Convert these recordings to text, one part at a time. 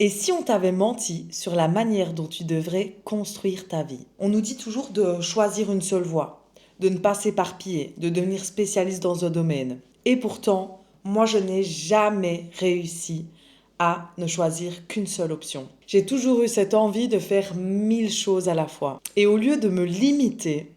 Et si on t'avait menti sur la manière dont tu devrais construire ta vie? On nous dit toujours de choisir une seule voie, de ne pas s'éparpiller, de devenir spécialiste dans un domaine. Et pourtant, moi, je n'ai jamais réussi à ne choisir qu'une seule option. J'ai toujours eu cette envie de faire 1000 choses à la fois. Et au lieu de me limiter,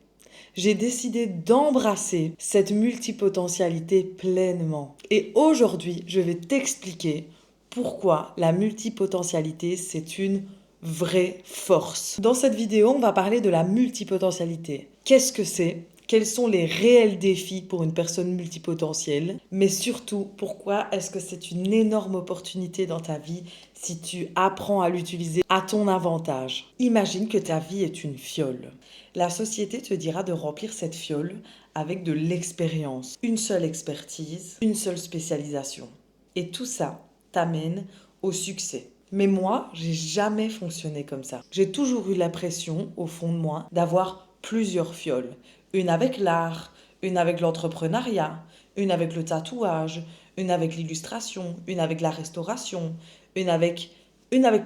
j'ai décidé d'embrasser cette multipotentialité pleinement. Et aujourd'hui, je vais t'expliquer pourquoi la multipotentialité, c'est une vraie force. Dans cette vidéo, on va parler de la multipotentialité. Qu'est-ce que c'est? Quels sont les réels défis pour une personne multipotentielle? Mais surtout, pourquoi est-ce que c'est une énorme opportunité dans ta vie si tu apprends à l'utiliser à ton avantage? Imagine que ta vie est une fiole. La société te dira de remplir cette fiole avec de l'expérience, une seule expertise, une seule spécialisation. Et tout ça t'amène au succès. Mais moi, j'ai jamais fonctionné comme ça. J'ai toujours eu l'impression, au fond de moi, d'avoir plusieurs fioles. Une avec l'art, une avec l'entrepreneuriat, une avec le tatouage, une avec l'illustration, une avec la restauration, une avec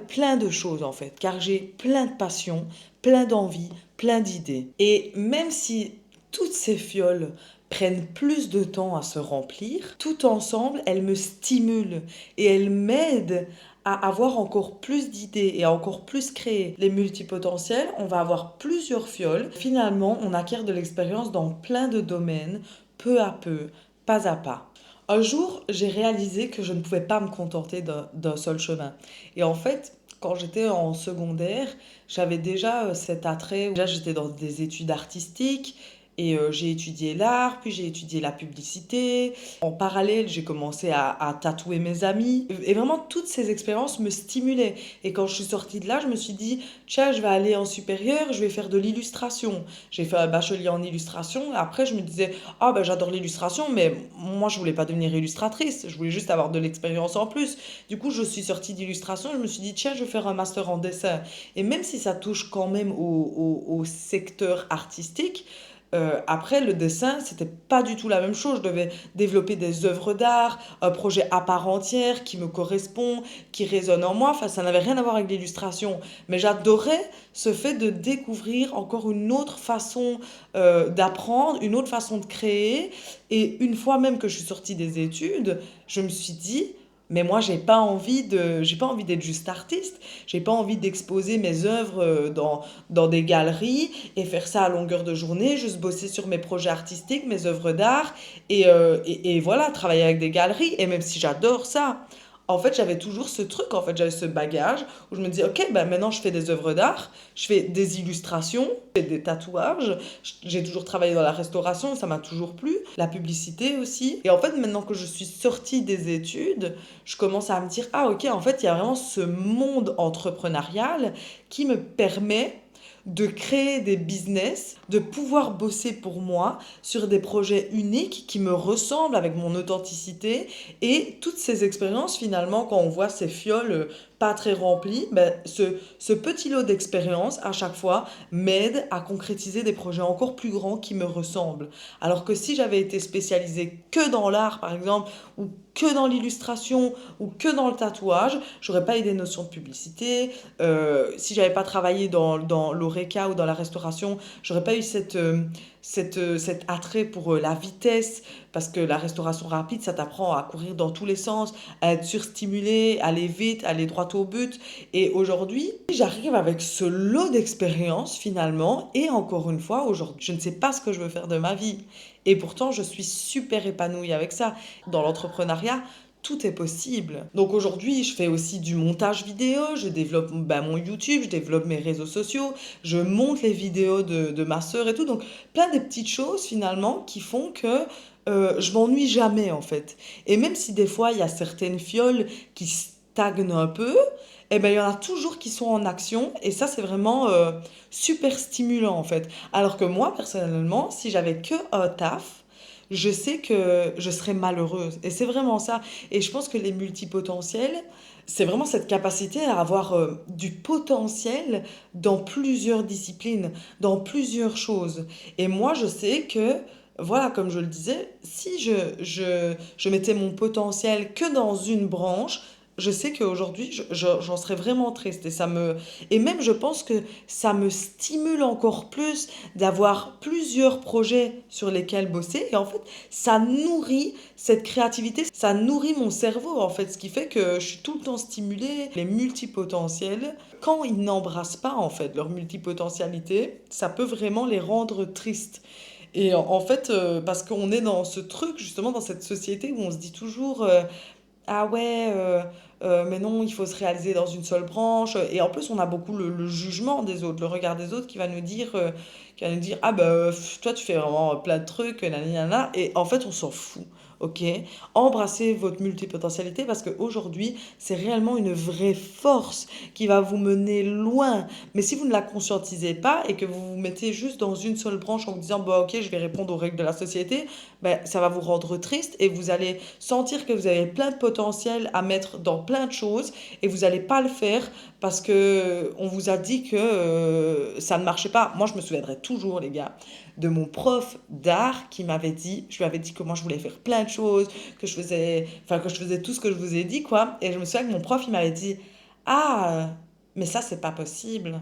plein de choses en fait, car j'ai plein de passions, plein d'envies, plein d'idées. Et même si toutes ces fioles prennent plus de temps à se remplir, tout ensemble, elles me stimulent et elles m'aident à avoir encore plus d'idées et à encore plus créer. Les multipotentiels, on va avoir plusieurs fioles. Finalement, on acquiert de l'expérience dans plein de domaines, peu à peu, pas à pas. Un jour, j'ai réalisé que je ne pouvais pas me contenter d'un seul chemin. Et en fait, quand j'étais en secondaire, j'avais déjà cet attrait. Déjà, j'étais dans des études artistiques et j'ai étudié l'art, puis j'ai étudié la publicité. En parallèle, j'ai commencé à tatouer mes amis. Et vraiment, toutes ces expériences me stimulaient. Et quand je suis sortie de là, je me suis dit, tiens, je vais aller en supérieur, je vais faire de l'illustration. J'ai fait un bachelier en illustration. Après, je me disais, ah ben j'adore l'illustration, mais moi, je voulais pas devenir illustratrice. Je voulais juste avoir de l'expérience en plus. Du coup, je suis sortie d'illustration. Je me suis dit, tiens, je vais faire un master en dessin. Et même si ça touche quand même au secteur artistique, après, le dessin, c'était pas du tout la même chose. Je devais développer des œuvres d'art, un projet à part entière qui me correspond, qui résonne en moi. Enfin, ça n'avait rien à voir avec l'illustration. Mais j'adorais ce fait de découvrir encore une autre façon d'apprendre, une autre façon de créer. Et une fois même que je suis sortie des études, je me suis dit, mais moi, j'ai pas envie d'être juste artiste. J'ai pas envie d'exposer mes œuvres dans des galeries et faire ça à longueur de journée, juste bosser sur mes projets artistiques, mes œuvres d'art et voilà, travailler avec des galeries. Et même si j'adore ça, en fait, j'avais toujours ce truc, en fait, j'avais ce bagage où je me dis, ok, ben maintenant je fais des œuvres d'art, je fais des illustrations, je fais des tatouages, j'ai toujours travaillé dans la restauration, ça m'a toujours plu, la publicité aussi. Et en fait, maintenant que je suis sortie des études, je commence à me dire, ah ok, en fait, il y a vraiment ce monde entrepreneurial qui me permet de créer des business, de pouvoir bosser pour moi sur des projets uniques qui me ressemblent avec mon authenticité et toutes ces expériences finalement quand on voit ces fioles pas très remplies, ben, ce petit lot d'expérience à chaque fois m'aide à concrétiser des projets encore plus grands qui me ressemblent. Alors que si j'avais été spécialisée que dans l'art par exemple ou que dans l'illustration ou que dans le tatouage, j'aurais pas eu des notions de publicité. Si j'avais pas travaillé dans l'oreca ou dans la restauration, j'aurais pas eu cet attrait pour la vitesse, parce que la restauration rapide, ça t'apprend à courir dans tous les sens, à être surstimulé, aller vite, aller droit au but. Et aujourd'hui, j'arrive avec ce lot d'expérience finalement, et encore une fois, aujourd'hui, je ne sais pas ce que je veux faire de ma vie. Et pourtant, je suis super épanouie avec ça. Dans l'entrepreneuriat, tout est possible. Donc aujourd'hui, je fais aussi du montage vidéo, je développe mon YouTube, je développe mes réseaux sociaux, je monte les vidéos de ma sœur et tout. Donc plein de petites choses finalement qui font que je m'ennuie jamais en fait. Et même si des fois il y a certaines fioles qui stagnent un peu, eh ben, il y en a toujours qui sont en action et ça c'est vraiment super stimulant en fait. Alors que moi personnellement, si j'avais que un taf, je sais que je serais malheureuse. Et c'est vraiment ça. Et je pense que les multipotentiels, c'est vraiment cette capacité à avoir du potentiel dans plusieurs disciplines, dans plusieurs choses. Et moi, je sais que, voilà, comme je le disais, si je mettais mon potentiel que dans une branche, je sais qu'aujourd'hui, j'en serais vraiment triste et même je pense que ça me stimule encore plus d'avoir plusieurs projets sur lesquels bosser. Et en fait, ça nourrit cette créativité, ça nourrit mon cerveau, en fait, ce qui fait que je suis tout le temps stimulée. Les multipotentiels, quand ils n'embrassent pas, en fait, leur multipotentialité, ça peut vraiment les rendre tristes. Et en fait, parce qu'on est dans ce truc, justement, dans cette société où on se dit toujours, ah ouais, mais non, il faut se réaliser dans une seule branche. Et en plus, on a beaucoup le jugement des autres, le regard des autres qui va nous dire, ah bah, toi, tu fais vraiment plein de trucs, nanana. Et en fait, on s'en fout. Ok, embrassez votre multipotentialité parce qu'aujourd'hui, c'est réellement une vraie force qui va vous mener loin. Mais si vous ne la conscientisez pas et que vous vous mettez juste dans une seule branche en vous disant, bah ok, je vais répondre aux règles de la société, ben, ça va vous rendre triste et vous allez sentir que vous avez plein de potentiel à mettre dans plein de choses et vous n'allez pas le faire parce que on vous a dit que ça ne marchait pas. Moi, je me souviendrai toujours, les gars, de mon prof d'art qui m'avait dit, je lui avais dit que moi je voulais faire plein de choses, que je faisais tout ce que je vous ai dit, quoi. Et je me souviens que mon prof, il m'avait dit, ah, mais ça, c'est pas possible.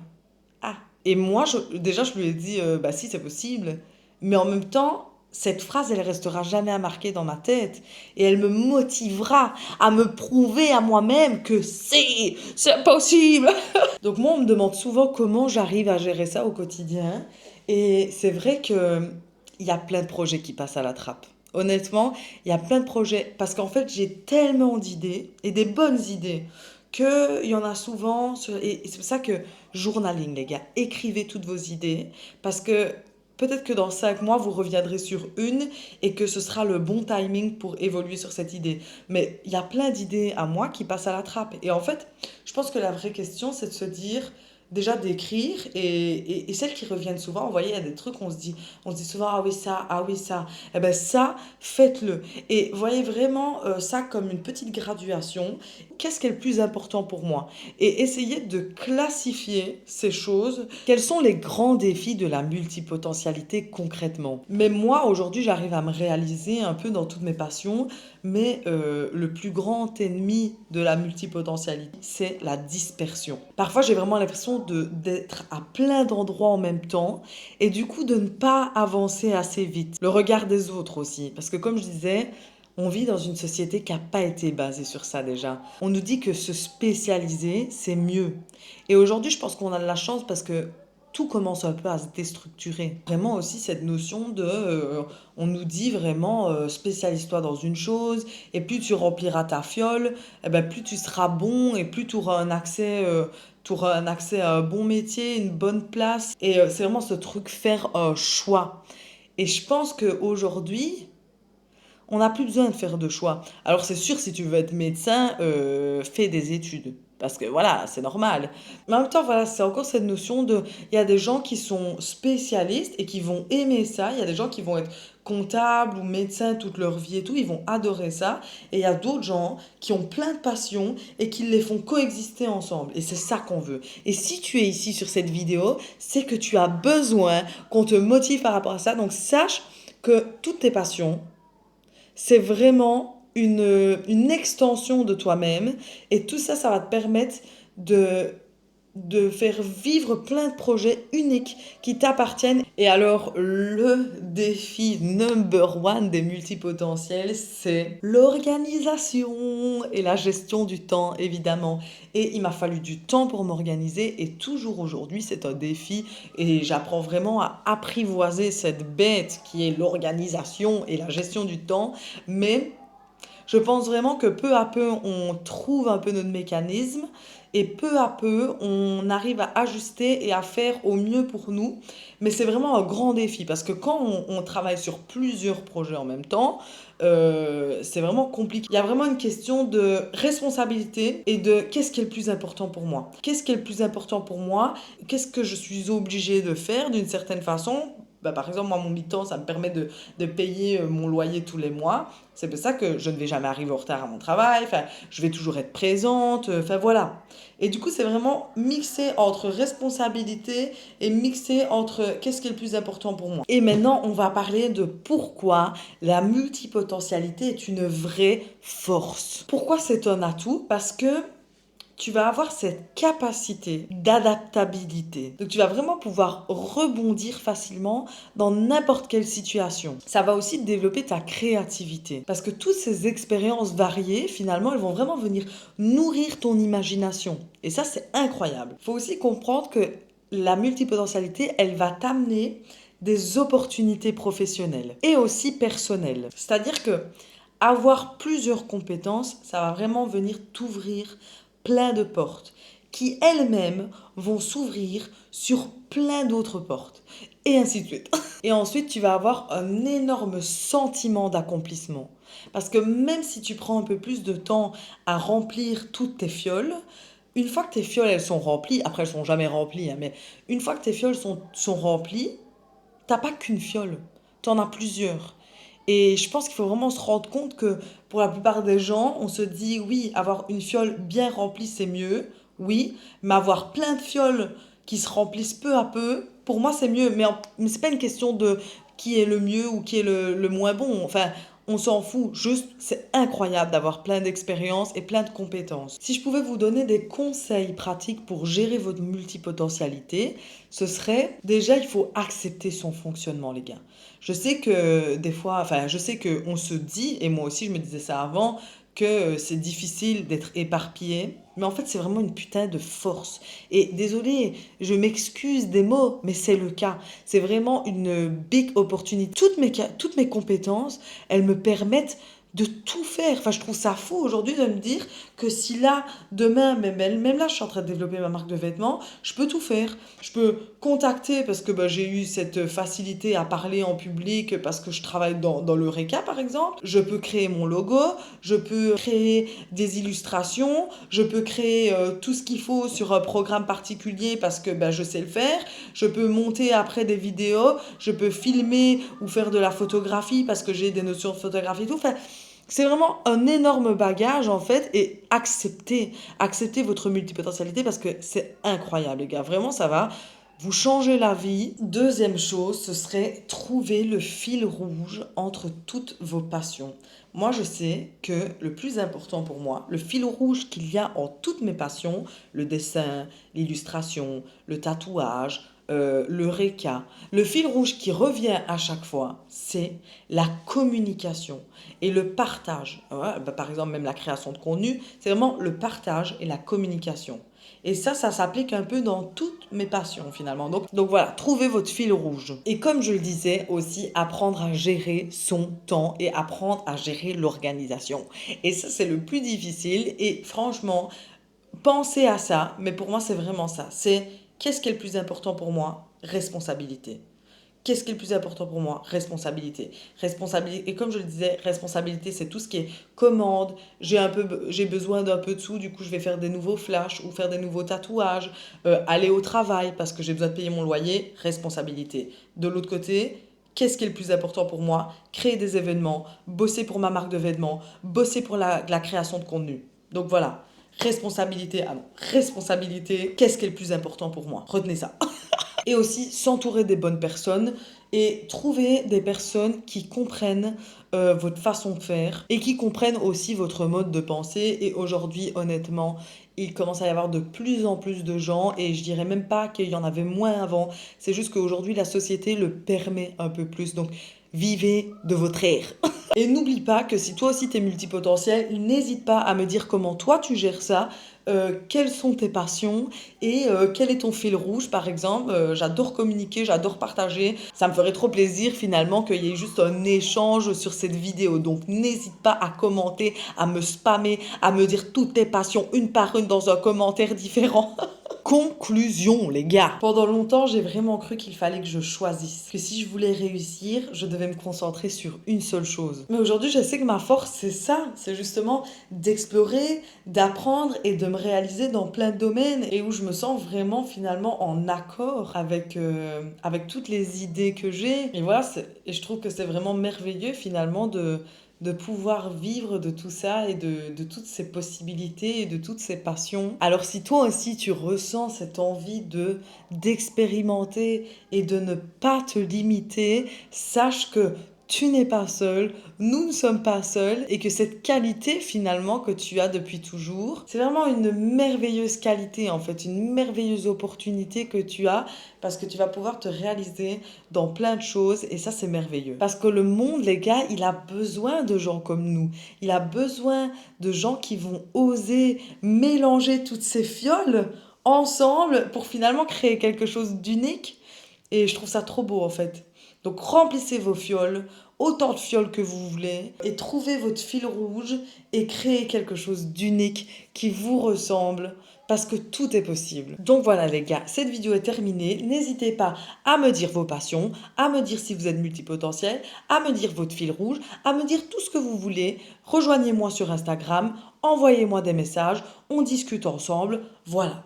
Ah. Et moi, déjà, je lui ai dit, bah si, c'est possible. Mais en même temps, cette phrase, elle restera jamais à marquer dans ma tête. Et elle me motivera à me prouver à moi-même que c'est possible. Donc moi, on me demande souvent comment j'arrive à gérer ça au quotidien. Et c'est vrai que il y a plein de projets qui passent à la trappe. Honnêtement, il y a plein de projets parce qu'en fait, j'ai tellement d'idées et des bonnes idées qu'il y en a souvent. Et c'est pour ça que journaling, les gars, écrivez toutes vos idées parce que peut-être que dans 5 mois, vous reviendrez sur une et que ce sera le bon timing pour évoluer sur cette idée. Mais il y a plein d'idées à moi qui passent à la trappe. Et en fait, je pense que la vraie question, c'est de se dire, déjà d'écrire et celles qui reviennent souvent, vous voyez, il y a des trucs, on se dit souvent, ah oui, ça. Eh ben ça, faites-le. Et voyez vraiment ça comme une petite graduation. Qu'est-ce qui est le plus important pour moi? Et essayez de classifier ces choses. Quels sont les grands défis de la multipotentialité concrètement? Mais moi, aujourd'hui, j'arrive à me réaliser un peu dans toutes mes passions, mais le plus grand ennemi de la multipotentialité, c'est la dispersion. Parfois, j'ai vraiment l'impression d'être à plein d'endroits en même temps et du coup de ne pas avancer assez vite. Le regard des autres aussi, parce que comme je disais, on vit dans une société qui n'a pas été basée sur ça déjà. On nous dit que se spécialiser, c'est mieux. Et aujourd'hui, je pense qu'on a de la chance parce que tout commence un peu à se déstructurer. Vraiment aussi cette notion on nous dit vraiment, spécialise-toi dans une chose, et plus tu rempliras ta fiole, eh ben, plus tu seras bon, et plus tu auras un accès à un bon métier, une bonne place. Et c'est vraiment ce truc, faire un choix. Et je pense qu'aujourd'hui, on n'a plus besoin de faire de choix. Alors c'est sûr, si tu veux être médecin, fais des études. Parce que voilà, c'est normal. Mais en même temps, voilà, c'est encore cette notion de... Il y a des gens qui sont spécialistes et qui vont aimer ça. Il y a des gens qui vont être comptables ou médecins toute leur vie et tout. Ils vont adorer ça. Et il y a d'autres gens qui ont plein de passions et qui les font coexister ensemble. Et c'est ça qu'on veut. Et si tu es ici sur cette vidéo, c'est que tu as besoin qu'on te motive par rapport à ça. Donc sache que toutes tes passions, c'est vraiment une extension de toi-même. Et tout ça, ça va te permettre de, de faire vivre plein de projets uniques qui t'appartiennent. Et alors, le défi number one des multipotentiels, c'est l'organisation et la gestion du temps, évidemment. Et il m'a fallu du temps pour m'organiser et toujours aujourd'hui, c'est un défi et j'apprends vraiment à apprivoiser cette bête qui est l'organisation et la gestion du temps. Mais je pense vraiment que peu à peu, on trouve un peu notre mécanisme et peu à peu, on arrive à ajuster et à faire au mieux pour nous. Mais c'est vraiment un grand défi parce que quand on travaille sur plusieurs projets en même temps, c'est vraiment compliqué. Il y a vraiment une question de responsabilité et de qu'est-ce qui est le plus important pour moi. Qu'est-ce qui est le plus important pour moi? Qu'est-ce que je suis obligée de faire d'une certaine façon? bah, par exemple, moi, mon mi-temps, ça me permet de payer mon loyer tous les mois. C'est pour ça que je ne vais jamais arriver en retard à mon travail. Enfin, je vais toujours être présente. Enfin, voilà. Et du coup, c'est vraiment mixé entre responsabilité et mixé entre qu'est-ce qui est le plus important pour moi. Et maintenant, on va parler de pourquoi la multipotentialité est une vraie force. Pourquoi c'est un atout? Parce que tu vas avoir cette capacité d'adaptabilité. Donc tu vas vraiment pouvoir rebondir facilement dans n'importe quelle situation. Ça va aussi développer ta créativité. Parce que toutes ces expériences variées, finalement, elles vont vraiment venir nourrir ton imagination. Et ça, c'est incroyable. Il faut aussi comprendre que la multipotentialité, elle va t'amener des opportunités professionnelles et aussi personnelles. C'est-à-dire que avoir plusieurs compétences, ça va vraiment venir t'ouvrir plein de portes qui elles-mêmes vont s'ouvrir sur plein d'autres portes et ainsi de suite. Et ensuite, tu vas avoir un énorme sentiment d'accomplissement. Parce que même si tu prends un peu plus de temps à remplir toutes tes fioles, une fois que tes fioles elles sont remplies, après elles sont jamais remplies, hein, mais une fois que tes fioles sont remplies, t'as pas qu'une fiole, t'en as plusieurs. Et je pense qu'il faut vraiment se rendre compte que pour la plupart des gens, on se dit oui, avoir une fiole bien remplie, c'est mieux, oui, mais avoir plein de fioles qui se remplissent peu à peu, pour moi, c'est mieux. Mais c'est pas une question de qui est le mieux ou qui est le moins bon. Enfin, on s'en fout. Juste, c'est incroyable d'avoir plein d'expériences et plein de compétences. Si je pouvais vous donner des conseils pratiques pour gérer votre multipotentialité, ce serait déjà, il faut accepter son fonctionnement, les gars. Je sais que des fois, enfin, je sais qu'on se dit, et moi aussi je me disais ça avant, que c'est difficile d'être éparpillé. Mais en fait, c'est vraiment une putain de force. Et désolé, je m'excuse des mots, mais c'est le cas. C'est vraiment une big opportunity. Toutes mes compétences, elles me permettent de tout faire. Enfin, je trouve ça fou aujourd'hui de me dire que si là, demain, même là, je suis en train de développer ma marque de vêtements, je peux tout faire. Je peux contacter parce que bah, j'ai eu cette facilité à parler en public parce que je travaille dans l'Eureka, par exemple. Je peux créer mon logo, je peux créer des illustrations, je peux créer tout ce qu'il faut sur un programme particulier parce que bah, je sais le faire. Je peux monter après des vidéos, je peux filmer ou faire de la photographie parce que j'ai des notions de photographie et tout. Enfin, c'est vraiment un énorme bagage en fait et acceptez votre multipotentialité parce que c'est incroyable les gars, vraiment ça va vous changer la vie. Deuxième chose, ce serait trouver le fil rouge entre toutes vos passions. Moi je sais que le plus important pour moi, le fil rouge qu'il y a en toutes mes passions, le dessin, l'illustration, le tatouage, le réca, le fil rouge qui revient à chaque fois, c'est la communication et le partage. Ouais, bah, par exemple, même la création de contenu, c'est vraiment le partage et la communication. Et ça s'applique un peu dans toutes mes passions finalement. Donc voilà, trouvez votre fil rouge. Et comme je le disais aussi, apprendre à gérer son temps et apprendre à gérer l'organisation. Et ça, c'est le plus difficile. Et franchement, pensez à ça. Mais pour moi, c'est vraiment ça. C'est qu'est-ce qui est le plus important pour moi? Responsabilité. Qu'est-ce qui est le plus important pour moi? Responsabilité. Responsabilité. Et comme je le disais, responsabilité, c'est tout ce qui est commande. J'ai besoin d'un peu de sous, du coup, je vais faire des nouveaux flashs ou faire des nouveaux tatouages, aller au travail parce que j'ai besoin de payer mon loyer. Responsabilité. De l'autre côté, qu'est-ce qui est le plus important pour moi? Créer des événements, bosser pour ma marque de vêtements, bosser pour la création de contenu. Donc voilà. Responsabilité, ah non, responsabilité, qu'est-ce qui est le plus important pour moi? Retenez ça. Et aussi s'entourer des bonnes personnes et trouver des personnes qui comprennent votre façon de faire et qui comprennent aussi votre mode de pensée. Et aujourd'hui, honnêtement, il commence à y avoir de plus en plus de gens et je dirais même pas qu'il y en avait moins avant. C'est juste qu'aujourd'hui, la société le permet un peu plus. Donc, vivez de votre air. Et n'oublie pas que si toi aussi t'es multipotentiel, n'hésite pas à me dire comment toi tu gères ça, quelles sont tes passions et quel est ton fil rouge par exemple. J'adore communiquer, j'adore partager. Ça me ferait trop plaisir finalement qu'il y ait juste un échange sur cette vidéo. Donc n'hésite pas à commenter, à me spammer, à me dire toutes tes passions une par une dans un commentaire différent. Conclusion, les gars. Pendant longtemps, j'ai vraiment cru qu'il fallait que je choisisse. Que si je voulais réussir, je devais me concentrer sur une seule chose. Mais aujourd'hui, je sais que ma force, c'est ça. C'est justement d'explorer, d'apprendre et de me réaliser dans plein de domaines et où je me sens vraiment finalement en accord avec toutes les idées que j'ai. Et voilà, et je trouve que c'est vraiment merveilleux finalement de pouvoir vivre de tout ça et de toutes ces possibilités et de toutes ces passions. Alors si toi aussi tu ressens cette envie d'expérimenter et de ne pas te limiter, sache que tu n'es pas seul, nous ne sommes pas seuls et que cette qualité finalement que tu as depuis toujours, c'est vraiment une merveilleuse qualité en fait, une merveilleuse opportunité que tu as parce que tu vas pouvoir te réaliser dans plein de choses et ça c'est merveilleux. Parce que le monde les gars, il a besoin de gens comme nous. Il a besoin de gens qui vont oser mélanger toutes ces fioles ensemble pour finalement créer quelque chose d'unique et je trouve ça trop beau en fait. Donc remplissez vos fioles, autant de fioles que vous voulez, et trouvez votre fil rouge et créez quelque chose d'unique qui vous ressemble, parce que tout est possible. Donc voilà les gars, cette vidéo est terminée. N'hésitez pas à me dire vos passions, à me dire si vous êtes multipotentiel, à me dire votre fil rouge, à me dire tout ce que vous voulez. Rejoignez-moi sur Instagram, envoyez-moi des messages, on discute ensemble. Voilà.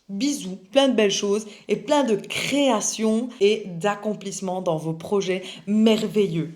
Bisous, plein de belles choses et plein de créations et d'accomplissements dans vos projets merveilleux.